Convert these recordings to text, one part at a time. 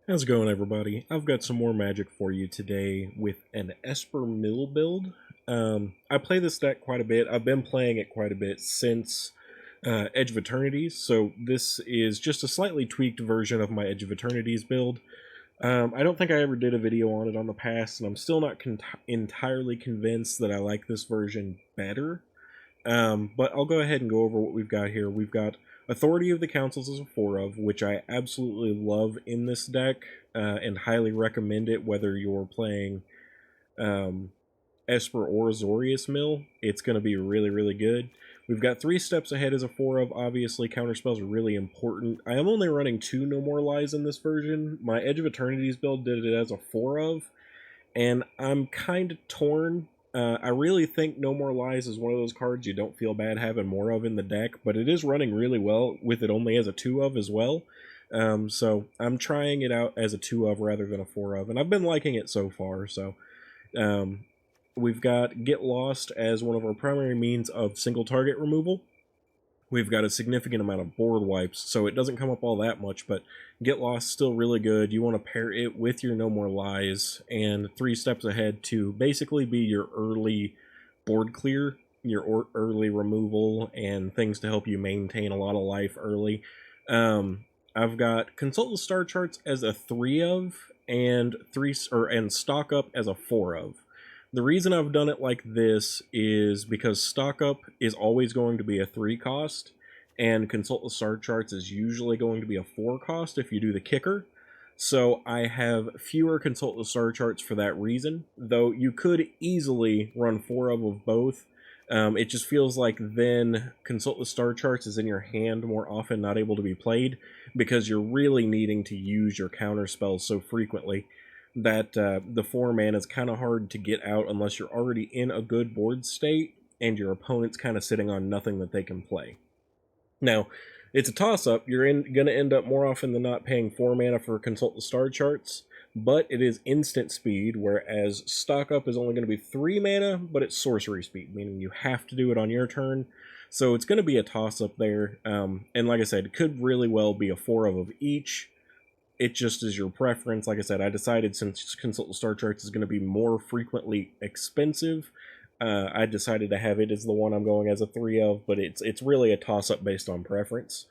How's it going, everybody? I've got some more Magic for you today with an Esper Mill build. I play this deck quite a bit. I've been playing it quite a bit since Edge of Eternities, so this is just a slightly tweaked version of my Edge of Eternities build. I don't think I ever did a video on it on the past, and I'm still not entirely convinced that I like this version better. But I'll go ahead and go over what we've got here. We've got Authority of the Councils as a 4 of, which I absolutely love in this deck, and highly recommend it whether you're playing Esper or Azorius Mill. It's going to be really, really good. We've got 3 steps ahead as a 4 of. Obviously, counterspells are really important. I am only running 2 No More Lies in this version. My Edge of Eternities build did it as a 4 of, and I'm kind of torn. I really think No More Lies is one of those cards you don't feel bad having more of in the deck, but it is running really well with it only as a 2 of as well. So I'm trying it out as a 2 of rather than a 4 of, and I've been liking it so far. So we've got Get Lost as one of our primary means of single target removal. We've got a significant amount of board wipes, so it doesn't come up all that much, but Get Lost still really good. You want to pair it with your No More Lies and 3 steps ahead to basically be your early board clear, your early removal, and things to help you maintain a lot of life early. I've got Consult the Star Charts as a 3 of, and Stock Up as a 4 of. The reason I've done it like this is because Stock Up is always going to be a 3 cost, and Consult the Star Charts is usually going to be a 4 cost if you do the kicker. So I have fewer Consult the Star Charts for that reason, though you could easily run 4 of both. It just feels like then Consult the Star Charts is in your hand more often, not able to be played, because you're really needing to use your counter spells so frequently that the 4 mana is kind of hard to get out unless you're already in a good board state and your opponent's kind of sitting on nothing that they can play. Now, it's a toss-up. You're going to end up more often than not paying 4 mana for Consult the Star Charts, but it is instant speed, whereas Stock Up is only going to be 3 mana, but it's sorcery speed, meaning you have to do it on your turn. So it's going to be a toss-up there, and like I said, it could really well be a 4 of each. It just is your preference. Like I said, I decided since Consult the Star Charts is going to be more frequently expensive, I decided to have it as the one I'm going as a 3 of, but it's really a toss-up based on preference.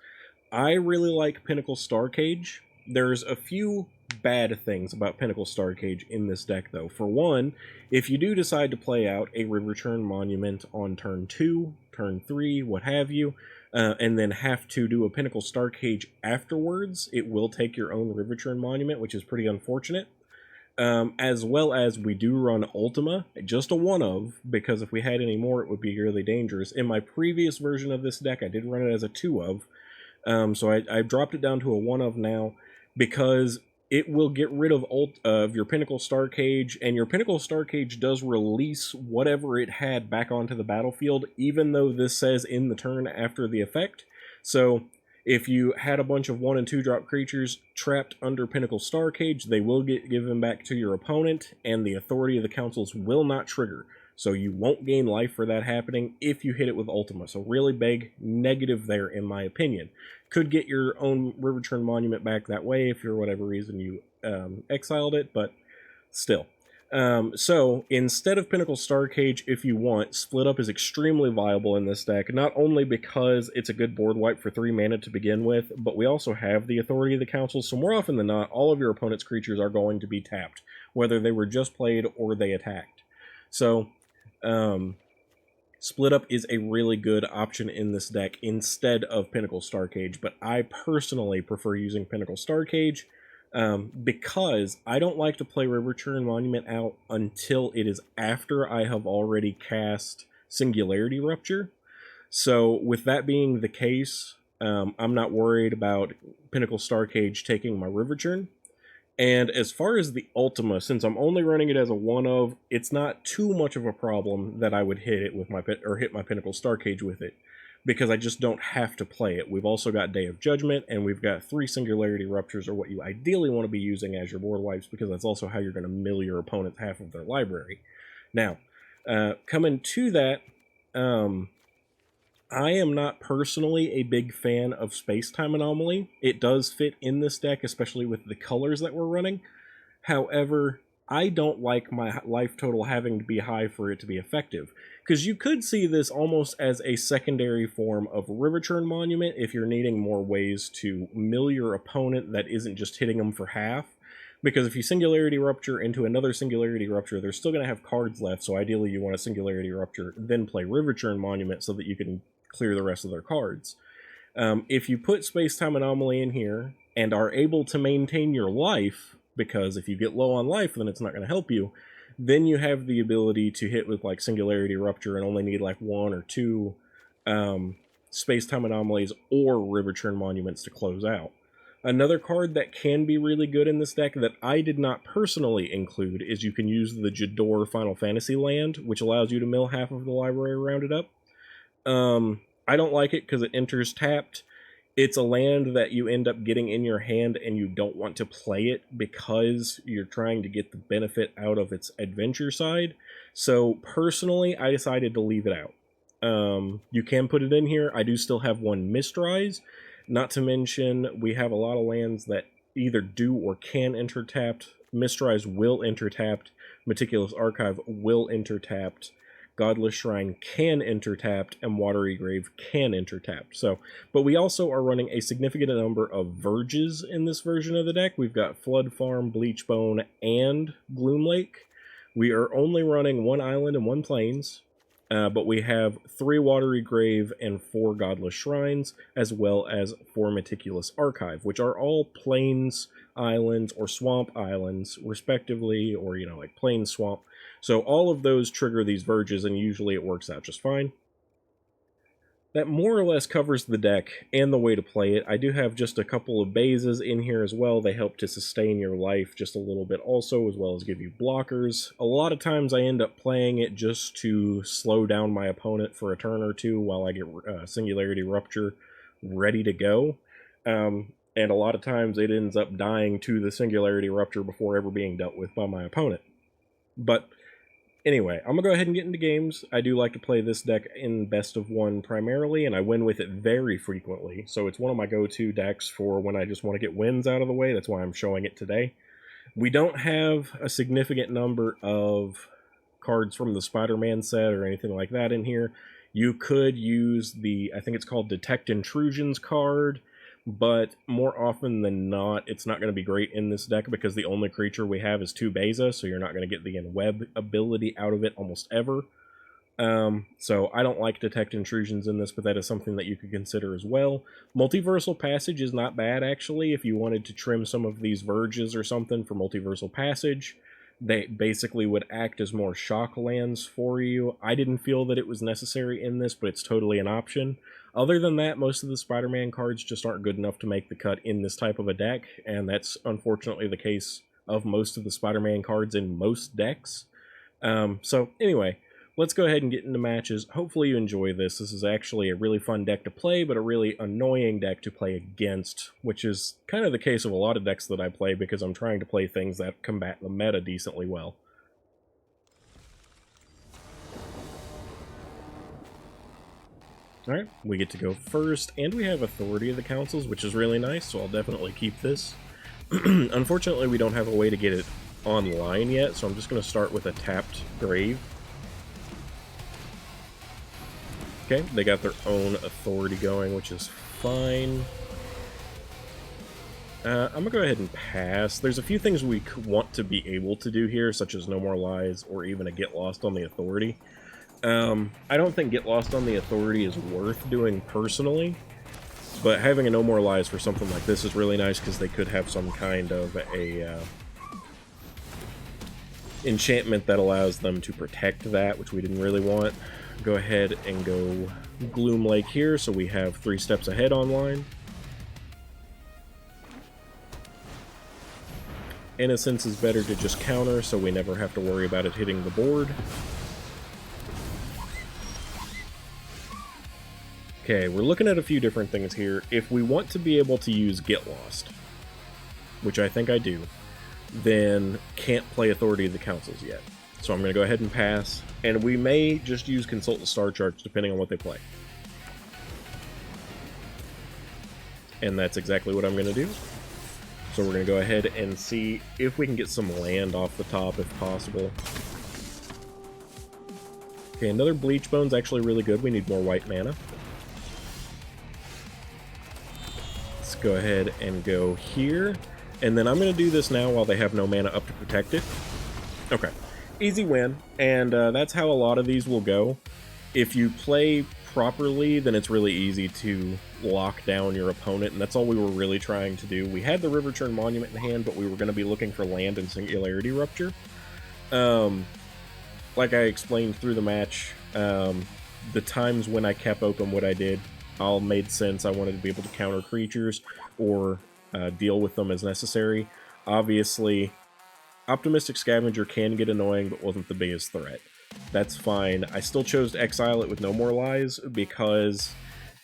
I really like Pinnacle Starcage. There's a few bad things about Pinnacle Starcage in this deck, though. For one, if you do decide to play out a Riverturn Monument on turn 2, turn 3, what have you, and then have to do a Pinnacle Starcage afterwards, it will take your own Riverturn Monument, which is pretty unfortunate. As well as we do run Ultima, just a 1 of, because if we had any more it would be really dangerous. In my previous version of this deck I did run it as a 2 of, so I've dropped it down to a 1 of now, because it will get rid of your Pinnacle Starcage, and your Pinnacle Starcage does release whatever it had back onto the battlefield, even though this says in the turn after the effect. So if you had a bunch of 1 and 2 drop creatures trapped under Pinnacle Starcage, they will get given back to your opponent, and the Authority of the Councils will not trigger. So you won't gain life for that happening if you hit it with Ultima. So really big negative there, in my opinion. Could get your own Riverturn Monument back that way if for whatever reason you exiled it, but still. So instead of Pinnacle Starcage, if you want, Split Up is extremely viable in this deck, not only because it's a good board wipe for 3 mana to begin with, but we also have the Authority of the Council, so more often than not, all of your opponent's creatures are going to be tapped, whether they were just played or they attacked. So Split Up is a really good option in this deck instead of Pinnacle Starcage, but I personally prefer using Pinnacle Starcage because I don't like to play Riverturn Monument out until it is after I have already cast Singularity Rupture. So with that being the case, I'm not worried about Pinnacle Starcage taking my Riverturn. And as far as the Ultima, since I'm only running it as a 1 of, it's not too much of a problem that I would hit it with hit my Pinnacle Starcage with it, because I just don't have to play it. We've also got Day of Judgment, and we've got 3 Singularity Ruptures, or what you ideally want to be using as your board wipes, because that's also how you're going to mill your opponent's half of their library. Now, coming to that, I am not personally a big fan of Space-Time Anomaly. It does fit in this deck, especially with the colors that we're running. However, I don't like my life total having to be high for it to be effective, because you could see this almost as a secondary form of River Churn Monument if you're needing more ways to mill your opponent that isn't just hitting them for half. Because if you Singularity Rupture into another Singularity Rupture, they're still going to have cards left, so ideally you want to Singularity Rupture, then play River Churn Monument so that you can clear the rest of their cards. If you put Space-Time Anomaly in here and are able to maintain your life, because if you get low on life, then it's not going to help you, then you have the ability to hit with like Singularity Rupture and only need like 1 or 2 Space-Time Anomalies or River Churn Monuments to close out. Another card that can be really good in this deck that I did not personally include is you can use the Jador Final Fantasy land, which allows you to mill half of the library rounded up. I don't like it because it enters tapped. It's a land that you end up getting in your hand and you don't want to play it because you're trying to get the benefit out of its adventure side. So personally, I decided to leave it out. You can put it in here. I do still have one Mistrise. Not to mention, we have a lot of lands that either do or can enter tapped. Mistrise will enter tapped. Meticulous Archive will enter tapped. Godless Shrine can enter tapped, and Watery Grave can enter tapped. So, but we also are running a significant number of Verges in this version of the deck. We've got Flood Farm, Bleachbone, and Gloom Lake. We are only running 1 island and 1 plains, but we have 3 Watery Grave and 4 Godless Shrines, as well as 4 Meticulous Archive, which are all plains islands or swamp islands, respectively, or, you know, like plains swamp. So all of those trigger these Verges, and usually it works out just fine. That more or less covers the deck and the way to play it. I do have just a couple of bases in here as well. They help to sustain your life just a little bit also, as well as give you blockers. A lot of times I end up playing it just to slow down my opponent for a turn or two while I get Singularity Rupture ready to go. And a lot of times it ends up dying to the Singularity Rupture before ever being dealt with by my opponent. But anyway, I'm going to go ahead and get into games. I do like to play this deck in best of 1 primarily, and I win with it very frequently. So it's one of my go-to decks for when I just want to get wins out of the way. That's why I'm showing it today. We don't have a significant number of cards from the Spider-Man set or anything like that in here. You could use the, I think it's called Detect Intrusions card, but more often than not, it's not going to be great in this deck because the only creature we have is 2 Beza, so you're not going to get the Enweb ability out of it almost ever. So I don't like Detect Intrusions in this, but that is something that you could consider as well. Multiversal Passage is not bad, actually, if you wanted to trim some of these Verges or something for Multiversal Passage. They basically would act as more shock lands for you. I didn't feel that it was necessary in this, but it's totally an option. Other than that, most of the Spider-Man cards just aren't good enough to make the cut in this type of a deck, and that's unfortunately the case of most of the Spider-Man cards in most decks. So anyway, let's go ahead and get into matches. Hopefully you enjoy this. This is actually a really fun deck to play, but a really annoying deck to play against, which is kind of the case of a lot of decks that I play because I'm trying to play things that combat the meta decently well. Alright, we get to go first, and we have Authority of the Councils, which is really nice, so I'll definitely keep this. Unfortunately, we don't have a way to get it online yet, so I'm just going to start with a tapped Grave. Okay, they got their own Authority going, which is fine. I'm going to go ahead and pass. There's a few things we want to be able to do here, such as No More Lies, or even a Get Lost on the Authority. I don't think Get Lost on the Authority is worth doing personally, but having a No More Lies for something like this is really nice because they could have some kind of a enchantment that allows them to protect that, which we didn't really want. Go ahead and go Gloom Lake here, so we have 3 steps ahead online. Innocence is better to just counter, so we never have to worry about it hitting the board. Okay, we're looking at a few different things here. If we want to be able to use Get Lost, which I think I do, then can't play Authority of the Councils yet. So I'm going to go ahead and pass, and we may just use Consult the Star Charts depending on what they play. and that's exactly what I'm going to do. So we're going to go ahead and see if we can get some land off the top if possible. Okay, another Bleach Bone's actually really good. We need more white mana. Let's go ahead and go here. And then I'm going to do this now while they have no mana up to protect it. Okay. Easy win. And that's how a lot of these will go. If you play properly, then it's really easy to lock down your opponent, and that's all we were really trying to do. We had the River Churn Monument in hand, but we were going to be looking for land and Singularity Rupture. Like I explained through the match, the times when I kept open what I did all made sense. I wanted to be able to counter creatures or deal with them as necessary. Obviously, Optimistic Scavenger can get annoying, but wasn't the biggest threat. That's fine. I still chose to exile it with No More Lies because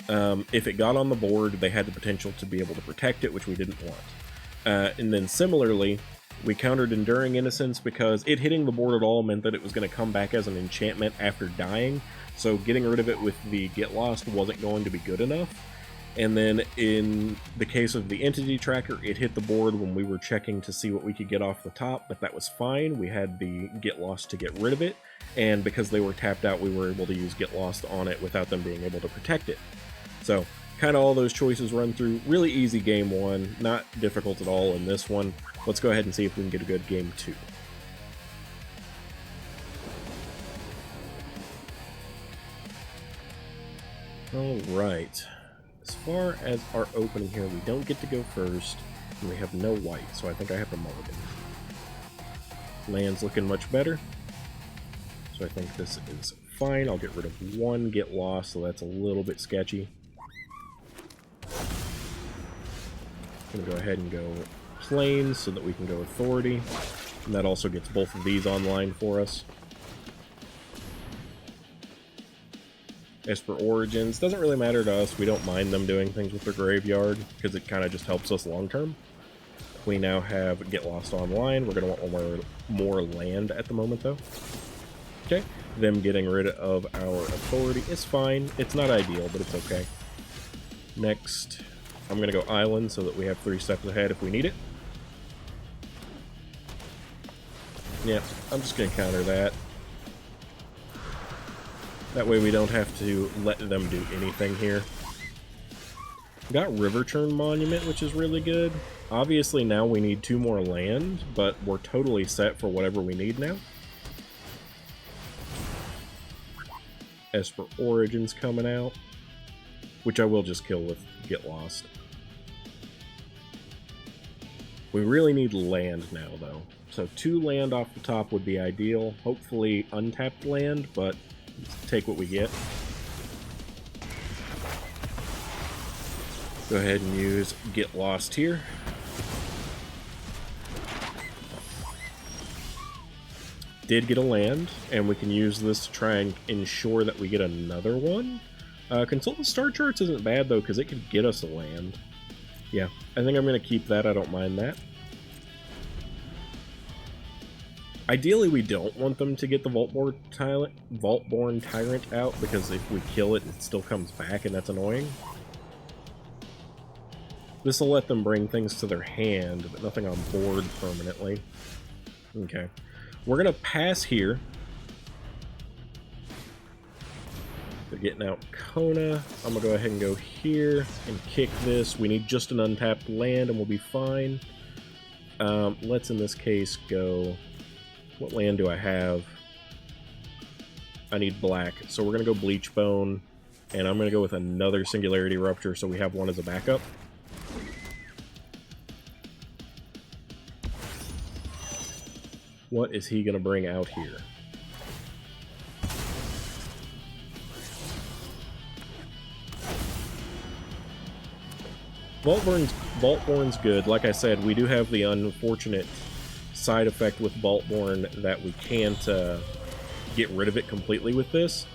if it got on the board, they had the potential to be able to protect it, which we didn't want. And then similarly, we countered Enduring Innocence because it hitting the board at all meant that it was going to come back as an enchantment after dying, so getting rid of it with the Get Lost wasn't going to be good enough. And then in the case of the Entity Tracker, it hit the board when we were checking to see what we could get off the top, but that was fine. We had the Get Lost to get rid of it, and because they were tapped out, we were able to use Get Lost on it without them being able to protect it. So, kind of all those choices run through. Really easy game one, not difficult at all in this one. Let's go ahead and see if we can get a good game two. Alright. As far as our opening here, we don't get to go first, and we have no white, so I think I have to mulligan. Land's looking much better, so I think this is fine. I'll get rid of one Get Lost, so that's a little bit sketchy. I'm going to go ahead and go Plains so that we can go Authority, and that also gets both of these online for us. Esper Origins doesn't really matter to us. We don't mind them doing things with their graveyard because it kind of just helps us long term. We now have Get Lost online. We're going to want more land at the moment though. Okay, them getting rid of our Authority is fine. It's not ideal, but it's okay. Next, I'm going to go Island so that we have 3 steps ahead if we need it. Yeah, I'm just going to counter that. That way we don't have to let them do anything here. Got River Churn Monument, which is really good. Obviously now we need 2 more land, but we're totally set for whatever we need now. Esper Origins coming out, which I will just kill with Get Lost. We really need land now, though. So 2 land off the top would be ideal. Hopefully untapped land, but take what we get. Go ahead and use Get Lost here. Did get a land, and we can use this to try and ensure that we get another one. Consult the Star Charts isn't bad, though, because it could get us a land. Yeah, I think I'm going to keep that. I don't mind that. Ideally, we don't want them to get the Vaultborn Tyrant out, because if we kill it, it still comes back, and that's annoying. This will let them bring things to their hand, but nothing on board permanently. Okay. We're going to pass here. They're getting out Kona. I'm going to go ahead and go here and kick this. We need just an untapped land, and we'll be fine. Let's, in this case, go... What land do I have? I need black, so we're going to go Bleach Bone, and I'm going to go with another Singularity Rupture so we have one as a backup. What is he going to bring out here? Vaultborn's good. Like I said, we do have the unfortunate side effect with Vaultborn that we can't get rid of it completely with this.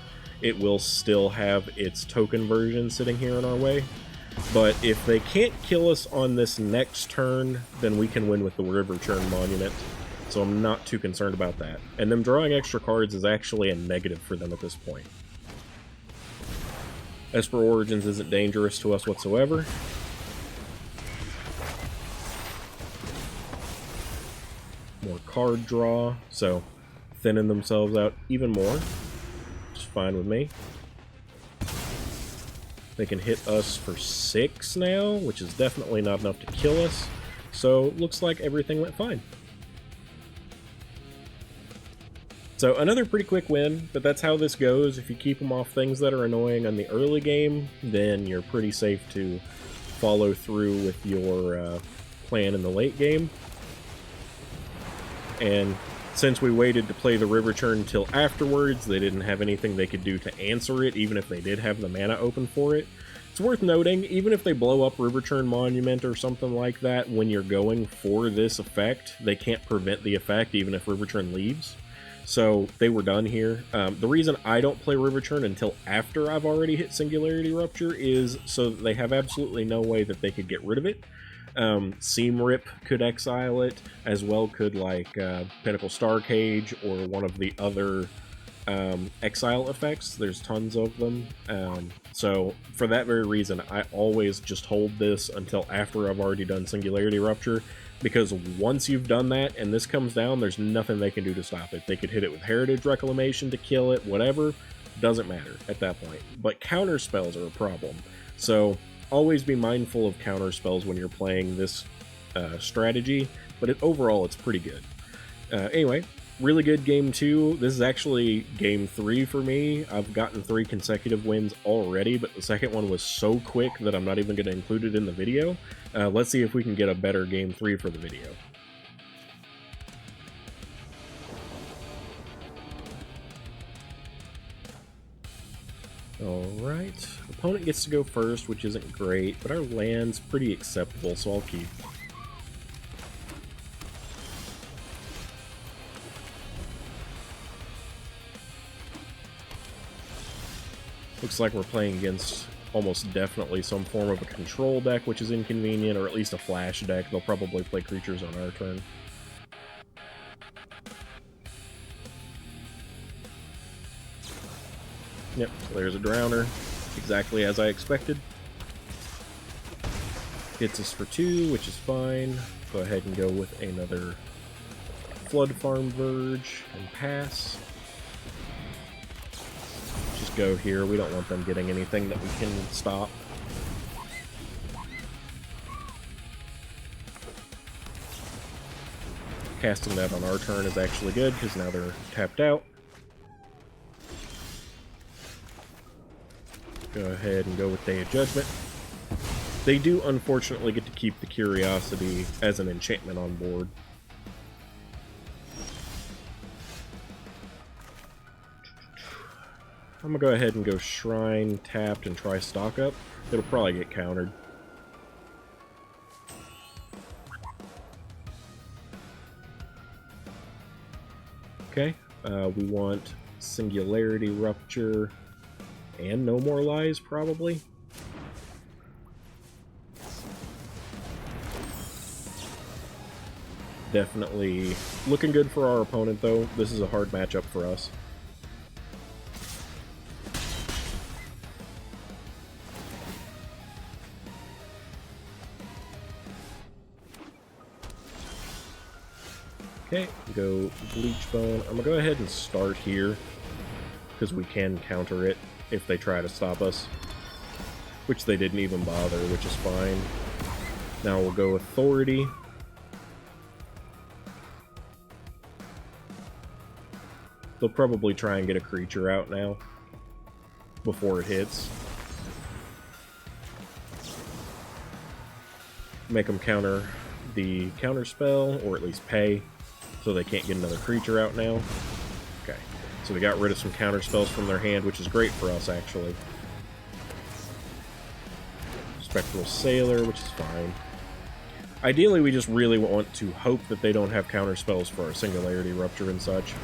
It will still have its token version sitting here in our way. But if they can't kill us on this next turn, then we can win with the River Churn Monument. So I'm not too concerned about that. And them drawing extra cards is actually a negative for them at this point. Esper Origins isn't dangerous to us whatsoever. more card draw, so thinning themselves out even more, which is fine with me. They can hit us for 6 now, which is definitely not enough to kill us, so looks like everything went fine. So another pretty quick win, but that's how this goes. If you keep them off things that are annoying on the early game, then you're pretty safe to follow through with your plan in the late game. And since we waited to play the River Churn until afterwards, they didn't have anything they could do to answer it, even if they did have the mana open for it. It's worth noting, even if they blow up River Churn Monument or something like that, when you're going for this effect, they can't prevent the effect even if River Churn leaves. So they were done here. The reason I don't play River Churn until after I've already hit Singularity Rupture is so that they have absolutely no way that they could get rid of it. Seam Rip could exile it, as well could like Pinnacle Star Cage or one of the other exile effects. There's tons of them. So for that very reason, I always just hold this until after I've already done Singularity Rupture, because once you've done that and this comes down, there's nothing they can do to stop it. They could hit it with Heritage Reclamation to kill it, whatever, doesn't matter at that point. But counter spells are a problem. So always be mindful of counter spells when you're playing this strategy, but overall it's pretty good. Anyway, really good game 2. This is actually game 3 for me. I've gotten 3 consecutive wins already, but the second one was so quick that I'm not even going to include it in the video. Let's see if we can get a better game 3 for the video. Alright, opponent gets to go first, which isn't great, but our land's pretty acceptable, so I'll keep. Looks like we're playing against almost definitely some form of a control deck, which is inconvenient, or at least a flash deck. They'll probably play creatures on our turn. Yep, so there's a Drowner, exactly as I expected. Hits us for 2, which is fine. Go ahead and go with another Flood Farm Verge and pass. Just go here, we don't want them getting anything that we can stop. Casting that on our turn is actually good, because now they're tapped out. Go ahead and go with Day of Judgment. They do unfortunately get to keep the Curiosity as an enchantment on board. I'm gonna go ahead and go Shrine, tapped, and try Stock Up. It'll probably get countered. Okay, we want Singularity Rupture and No More Lies, probably. Definitely looking good for our opponent, though. This is a hard matchup for us. Okay, go Bleach Bone. I'm gonna go ahead and start here, because we can counter it if they try to stop us. Which they didn't even bother, which is fine. Now we'll go Authority. They'll probably try and get a creature out now, before it hits. Make them counter the counter spell, or at least pay, so they can't get another creature out now. Okay, so they got rid of some counter spells from their hand, which is great for us, actually. Spectral Sailor, which is fine. Ideally, we just really want to hope that they don't have counter spells for our Singularity Rupture and such.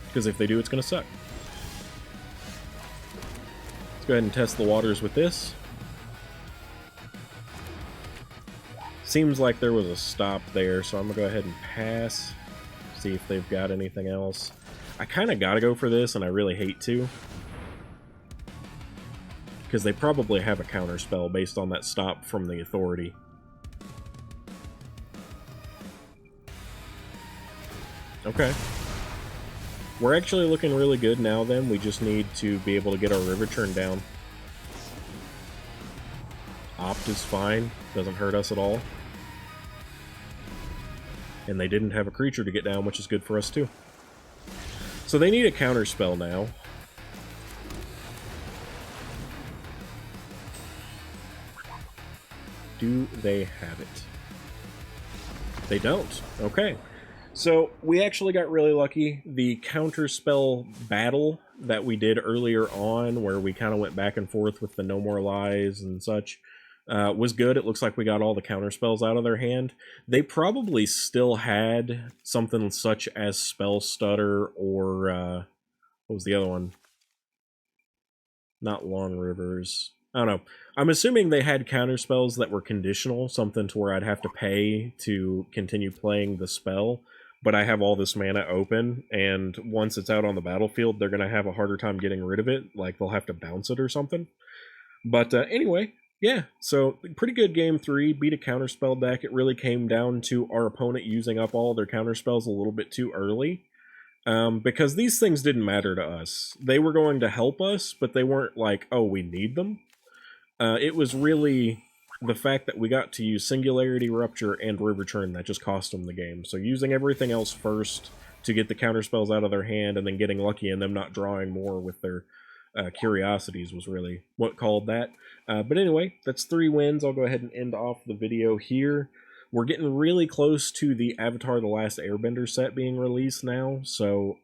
Because if they do, it's going to suck. Let's go ahead and test the waters with this. Seems like there was a stop there, so I'm going to go ahead and pass. See if they've got anything else. I kind of got to go for this, and I really hate to. because they probably have a counterspell based on that stop from the authority. Okay. We're actually looking really good now then. We just need to be able to get our river turn down. Opt is fine. Doesn't hurt us at all. And they didn't have a creature to get down, which is good for us too. So they need a counterspell now. Do they have it? They don't. Okay. So we actually got really lucky. The counterspell battle that we did earlier on, where we kind of went back and forth with the No More Lies and such, was good. It looks like we got all the counterspells out of their hand. They probably still had something such as Spell Stutter or, what was the other one? Not Long Rivers. I don't know. I'm assuming they had counterspells that were conditional, something to where I'd have to pay to continue playing the spell, but I have all this mana open, and once it's out on the battlefield, they're going to have a harder time getting rid of it, like they'll have to bounce it or something. But anyway, yeah, so pretty good game 3, beat a counterspell deck. It really came down to our opponent using up all their counterspells a little bit too early. Because these things didn't matter to us. They were going to help us, but they weren't like, oh, we need them. It was really the fact that we got to use Singularity Rupture and River Turn that just cost them the game. So using everything else first to get the counterspells out of their hand and then getting lucky and them not drawing more with their curiosities was really what called that. But anyway, that's 3 wins. I'll go ahead and end off the video here. We're getting really close to the Avatar: The Last Airbender set being released now, so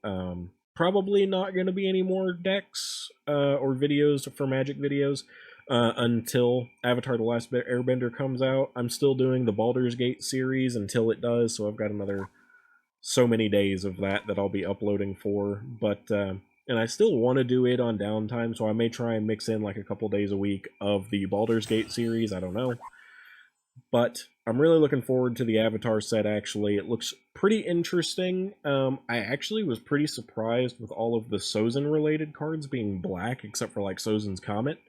probably not going to be any more decks or videos for Magic videos until Avatar: The Last Airbender comes out. I'm still doing the Baldur's Gate series until it does, so I've got another so many days of that I'll be uploading for, but and I still want to do it on downtime, so I may try and mix in like a couple days a week of the Baldur's Gate series, I don't know. But I'm really looking forward to the Avatar set, actually. It looks pretty interesting. I actually was pretty surprised with all of the Sozin-related cards being black, except for, like, Sozin's Comet.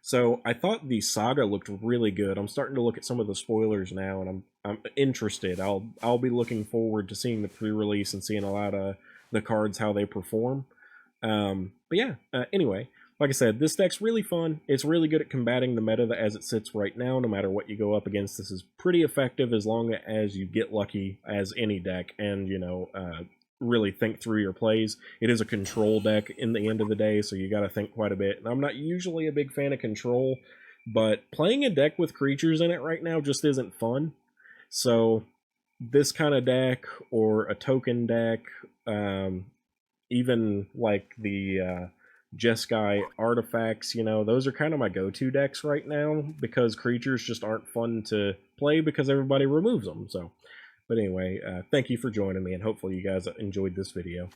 So I thought the Saga looked really good. I'm starting to look at some of the spoilers now, and I'm interested. I'll be looking forward to seeing the pre-release and seeing a lot of the cards, how they perform. But yeah, anyway. Like I said, this deck's really fun. It's really good at combating the meta as it sits right now, no matter what you go up against. This is pretty effective as long as you get lucky as any deck and, you know, really think through your plays. It is a control deck in the end of the day, so you got to think quite a bit. And I'm not usually a big fan of control, but playing a deck with creatures in it right now just isn't fun. So this kind of deck or a token deck, even like the Jeskai artifacts, you know, those are kind of my go-to decks right now because creatures just aren't fun to play because everybody removes them. So, but anyway, thank you for joining me, and hopefully you guys enjoyed this video.